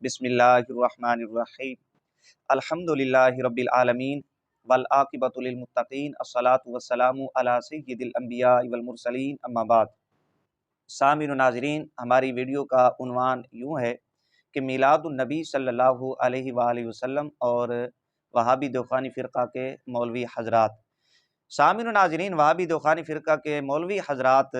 बिस्मिल्लाहिर्रहमानिर्रहीम। अल्हम्दुलिल्लाहि रब्बिल आलमीन वल लिलमुत्तकीन अस्सलातु वस्सलामु अला सय्यिदिल अंबिया वल मुरसलीन अम्मा बाद। सामिन नाज़रीन, हमारी वीडियो का उन्वान यूँ है कि मीलादुन नबी सल्लल्लाहु अलैहि वसल्लम और वहाबी दौखानी फ़िरक़ा के मौलवी हज़रात। सामिन नाज़रीन, वहाबी दौखानी फ़िरक़ा के मौलवी हज़रात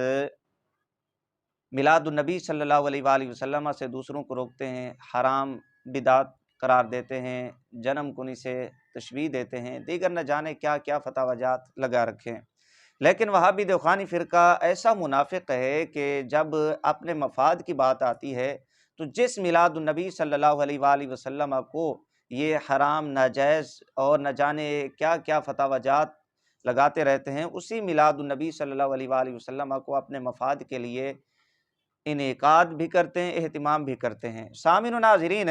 मिलादुन नबी सल्लल्लाहु अलैहि वसल्लम से दूसरों को रोकते हैं, हराम बिदात करार देते हैं, जन्म कुनी से तशबीह देते हैं, दीगर न जाने क्या क्या फतावाजात लगा रखे हैं। लेकिन वहाबी दौखानी फ़िरका ऐसा मुनाफिक है कि जब अपने मफाद की बात आती है तो जिस मिलादुन नबी सल्लल्लाहु अलैहि वसल्लम को ये हराम, नाजायज़ और न जाने क्या क्या फतावाजात लगाते रहते हैं, उसी मिलादुन नबी सल्लल्लाहु अलैहि वसल्लम को अपने मफाद के लिए इनेकाद भी करते हैं, एहतिमाम भी करते हैं। सामिन व नाज़रीन,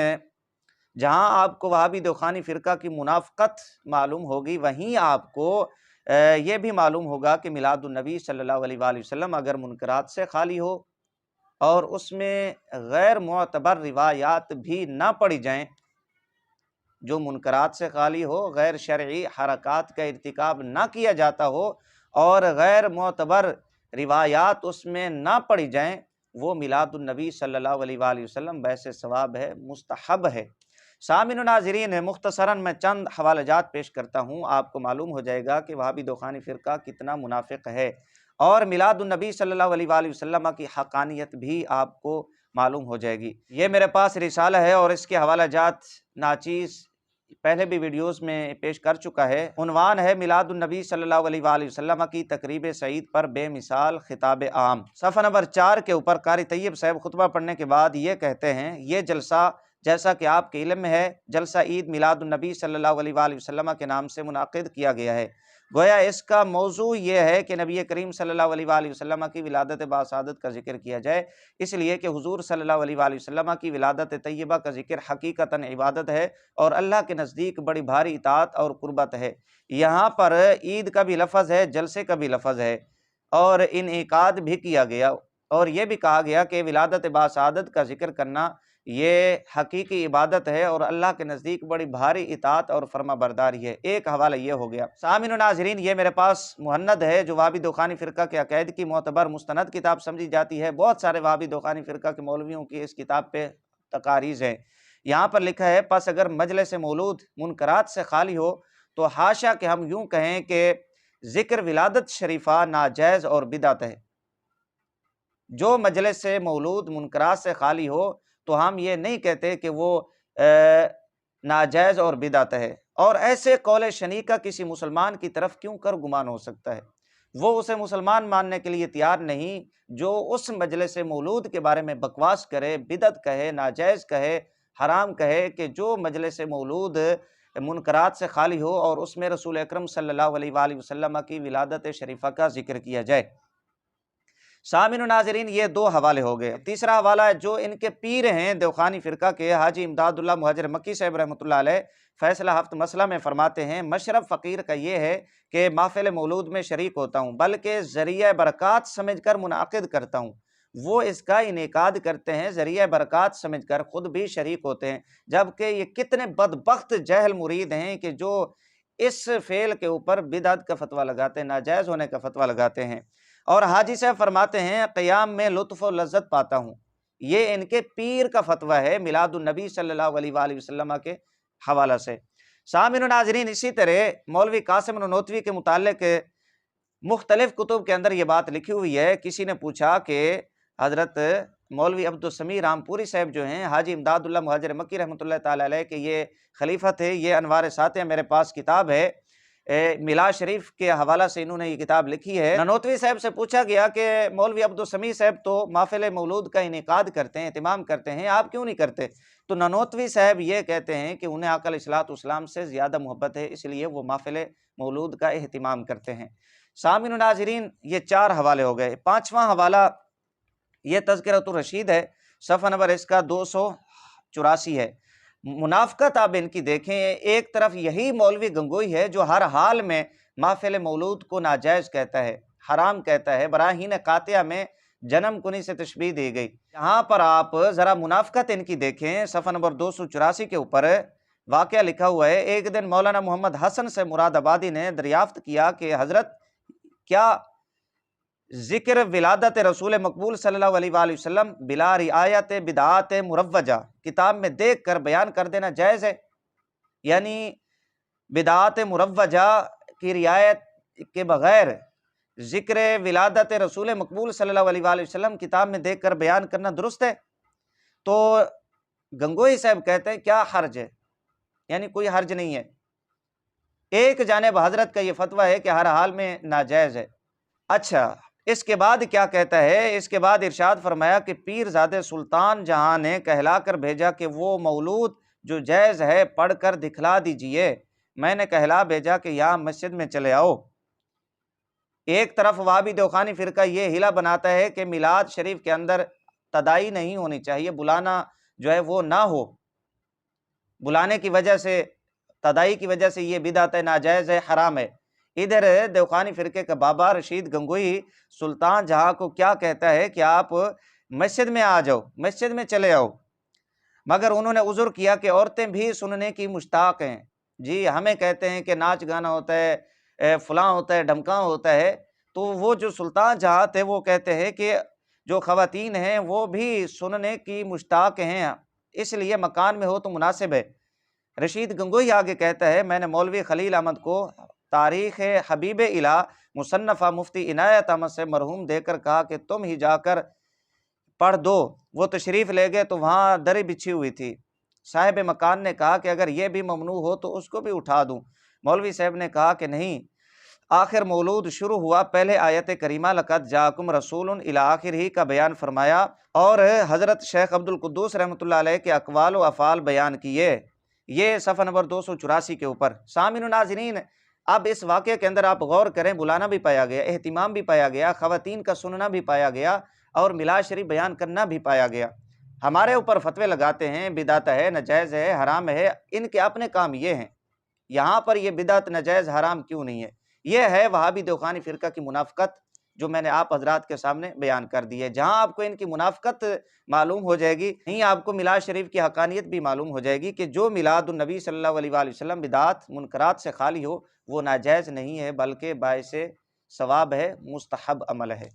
जहाँ आपको वहाबी दौखानी फ़िरका की मुनाफ़क़त मालूम होगी, वहीं आपको ये भी मालूम होगा कि मिलादुन नबी सल्लल्लाहु अलैहि वसल्लम अगर मुनकरात से खाली हो और उसमें गैर मुअतबर रिवायात भी ना पढ़ी जाएँ, जो मुनकरात से खाली हो, गैर शरई हरकात का इर्तिकाब ना किया जाता हो और गैर मुअतबर रिवायात उसमें ना पढ़ी जाएँ, वो मिलादुन नबी सल्लल्लाहु अलैहि वसल्लम बैसे सवाब है, मुस्तहब है। सामिन नाज़रीन, मुख्तसरन मैं चंद हवालाजात पेश करता हूँ, आपको मालूम हो जाएगा कि वहाबी दौखानी फ़िरका कितना मुनाफिक है और मिलादुन नबी सल्लल्लाहु अलैहि वसल्लम की हक़ानियत भी आपको मालूम हो जाएगी। ये मेरे पास रिसाला है और इसके हवालाजात नाचीज़ पहले भी वीडियोस में पेश कर चुका है। उन्वान है मिलादुन नबी सल्लल्लाहु अलैहि वसल्लम की तकरीब सईद पर बेमिसाल खिताब आम। सफ़ा नंबर 4 के ऊपर कारी तैयब साहब खुतबा पढ़ने के बाद ये कहते हैं, ये जलसा जैसा कि आपके इल्म में है, जलसा ईद मिलादुन नबी सल्लल्लाहु अलैहि वसल्लम के नाम से मुनाकिद किया गया है। गोया इसका मौजू ये है कि नबी करीम सल्लल्लाहु अलैहि वसल्लम की विलादत बासादत का जिक्र किया जाए, इसलिए कि हुजूर सल्लल्लाहु अलैहि वसल्लम की विलादत तैयबा का जिक्र हकीकतन इबादत है और अल्लाह के नज़दीक बड़ी भारी इताअत और कुर्बत है। यहाँ पर ईद का भी लफ्ज़ है, जलसे का भी लफ्ज़ है और इनेकाद भी किया गया और ये भी कहा गया कि विलादत बासादत का जिक्र करना ये हकीकी इबादत है और अल्लाह के नज़दीक बड़ी भारी इताअत और फर्मा बरदारी है। एक हवाला ये हो गया। सामिन व नाज़रीन, ये मेरे पास मुहन्नद है जो वहाबी दौखानी फ़िरका के अक़ायद की मोतबर मुस्तनद किताब समझी जाती है। बहुत सारे वहाबी दौखानी फ़िरका के मौलवियों की इस किताब पे तकारीज़ हैं। यहाँ पर लिखा है, पस अगर मजलिस मौलूद मुनकरात से खाली हो तो हाशा कि हम यूँ कहें कि ज़िक्र विलादत शरीफ़ा नाजायज़ और बिदअत है। जो मजलिस से मौलूद मुनकरात से खाली हो तो हम ये नहीं कहते कि वो नाजायज़ और बिदअत है। और ऐसे कौल शनी का किसी मुसलमान की तरफ क्यों कर गुमान हो सकता है? वो उसे मुसलमान मानने के लिए तैयार नहीं जो उस मजलिस मौलूद के बारे में बकवास करे, बिदअत कहे, नाजायज़ कहे, हराम कहे कि जो मजलिस मौलूद मुनकरात से खाली हो और उसमें रसूल अकरम सल्लल्लाहु अलैहि वसल्लम की विलादत शरीफा का जिक्र किया जाए। सामिन नाज़रीन, ये दो हवाले हो गए। तीसरा हवाला है जो इनके पीर हैं दौखानी फ़िरका के हाजी इमदादुल्लाह मुहाजिर मक्की साहब रहमतुल्लाह अलैह फ़ैसला हफ्त मसला में फरमाते हैं, मशरब फ़कीर का ये है कि महफ़िल मौलूद में शरीक होता हूँ, बल्कि ज़रिया बरक़ात समझकर मुनाक़िद करता हूँ। वो इसका इनेकाद करते हैं, ज़रिया बरक़ात समझकर खुद भी शरीक होते हैं। जबकि ये कितने बदबख्त जहल मुरीद हैं कि जो इस फ़ेल के ऊपर बिदअत का फ़तवा लगाते हैं, नाजायज़ होने का फ़तवा लगाते हैं। और हाजी साहब फरमाते हैं, क़याम में लुत्फ़ और लज़्ज़त पाता हूँ। ये इनके पीर का फ़तवा है मिलादुन नबी सल्लल्लाहु अलैहि वसल्लम के हवाला से। सामिन नाज़रीन, इसी तरह मौलवी कासिम ननोतवी के मुतालिक मुख्तलिफ़ कुतुब के अंदर ये बात लिखी हुई है। किसी ने पूछा कि हज़रत मौलवी अब्दुल समी रामपुरी साहब जो हैं हाजी इमदादुल्लाह मुहाजिर मक्की रहमतुल्लाह ताला अलैह के ये खलीफत है, ये अनवार सातिया मेरे पास किताब है, मिलाद शरीफ के हवाला से इन्होंने ये किताब लिखी है। ननोतवी साहब से पूछा गया कि मौलवी अब्दुल समी साहब तो महफ़िल मौलूद का इनेकाद करते हैं, एहतिमाम करते हैं, आप क्यों नहीं करते? तो ननोतवी साहब ये कहते हैं कि उन्हें आका अलैहिस्सलाम से ज़्यादा मोहब्बत है, इसलिए वो महफ़िल मौलूद का एहतिमाम करते हैं। सामिन नाज़रीन, ये 4 हवाले हो गए। 5वां हवाला ये तज़किरतुर रशीद है, सफ़ा नंबर इसका 284 है। मुनाफ़क़त आप इनकी देखें, एक तरफ यही मौलवी गंगोई है जो हर हाल में महफ़िल मौलूद को नाजायज़ कहता है, हराम कहता है, बराहीन क़ातिया में جنم کنی سے تشبیہ دی گئی۔ یہاں پر آپ ذرا منافقت ان کی دیکھیں، صفحہ نمبر 284 کے اوپر واقعہ لکھا ہوا ہے۔ ایک دن مولانا محمد حسن سے مراد آبادی نے دریافت کیا کہ حضرت کیا ذکر ولادت رسول مقبول صلی اللہ علیہ وآلہ وسلم بلا رعایت بدعات مروجہ کتاب میں دیکھ کر بیان کر دینا جائز ہے؟ یعنی بدعات مروجہ کی رعایت کے بغیر ذکر ولادت رسول مقبول صلی اللہ علیہ وآلہ وسلم کتاب میں دیکھ کر بیان کرنا درست ہے؟ تو گنگوئی صاحب کہتے ہیں کیا حرج ہے، یعنی کوئی حرج نہیں ہے۔ ایک جانب حضرت کا یہ فتویٰ ہے کہ ہر حال میں ناجائز ہے۔ اچھا، اس کے بعد کیا کہتا ہے؟ اس کے بعد ارشاد فرمایا کہ پیر زادہ سلطان جہاں نے کہلا کر بھیجا کہ وہ مولود جو جائز ہے پڑھ کر دکھلا دیجئے۔ میں نے کہلا بھیجا کہ یہاں مسجد میں چلے آؤ۔ ایک طرف وہابی دیوخانی فرقہ یہ ہیلا بناتا ہے کہ میلاد شریف کے اندر تدائی نہیں ہونی چاہیے، بلانا جو ہے وہ نہ ہو، بلانے کی وجہ سے، تدائی کی وجہ سے یہ بدعت ہے، ناجائز ہے، حرام ہے۔ ادھر دیوخانی فرقے کا بابا رشید گنگوئی سلطان جہاں کو کیا کہتا ہے کہ آپ مسجد میں آ جاؤ، مسجد میں چلے آؤ، مگر انہوں نے عذر کیا کہ عورتیں بھی سننے کی مشتاق ہیں۔ جی ہمیں کہتے ہیں کہ ناچ گانا ہوتا ہے، فلاں ہوتا ہے، ڈھمکاں ہوتا ہے، تو وہ جو سلطان جہاں تھے وہ کہتے ہیں کہ جو خواتین ہیں وہ بھی سننے کی مشتاق ہیں، اس لیے مکان میں ہو تو مناسب ہے۔ رشید گنگوئی آگے کہتا ہے میں نے مولوی خلیل احمد کو تاریخ حبیب الہ مصنفہ مفتی عنایت احمد سے مرحوم دے کر کہا کہ تم ہی جا کر پڑھ دو۔ وہ تشریف لے گئے تو وہاں دری بچھی ہوئی تھی۔ صاحب مکان نے کہا کہ اگر یہ بھی ممنوع ہو تو اس کو بھی اٹھا دوں۔ مولوی صاحب نے کہا کہ نہیں۔ آخر مولود شروع ہوا، پہلے آیت کریمہ لقد جاءکم رسول الی آخر ہی کا بیان فرمایا، اور حضرت شیخ عبد القدوس رحمۃ اللہ علیہ کے اقوال و افعال بیان کیے۔ یہ صفحہ نمبر 284 کے اوپر۔ سامعین و ناظرین، اب اس واقعے کے اندر آپ غور کریں، بلانا بھی پایا گیا، اہتمام بھی پایا گیا، خواتین کا سننا بھی پایا گیا، اور میلاد شریف بیان کرنا بھی پایا گیا۔ ہمارے اوپر فتوے لگاتے ہیں بدعت ہے، ناجائز ہے، حرام ہے، ان کے اپنے کام یہ ہیں۔ یہاں پر یہ بدعت ناجائز حرام کیوں نہیں ہے؟ یہ ہے وہابی دیوخانی فرقہ کی منافقت، جو میں نے آپ حضرات کے سامنے بیان کر دی ہے۔ جہاں آپ کو ان کی منافقت معلوم ہو جائے گی، نہیں آپ کو میلاد شریف کی حقانیت بھی معلوم ہو جائے گی کہ جو میلاد النبی صلی اللہ علیہ وآلہ وسلم بدعات منکرات سے خالی ہو وہ ناجائز نہیں ہے، بلکہ باعث ثواب ہے، مستحب عمل ہے۔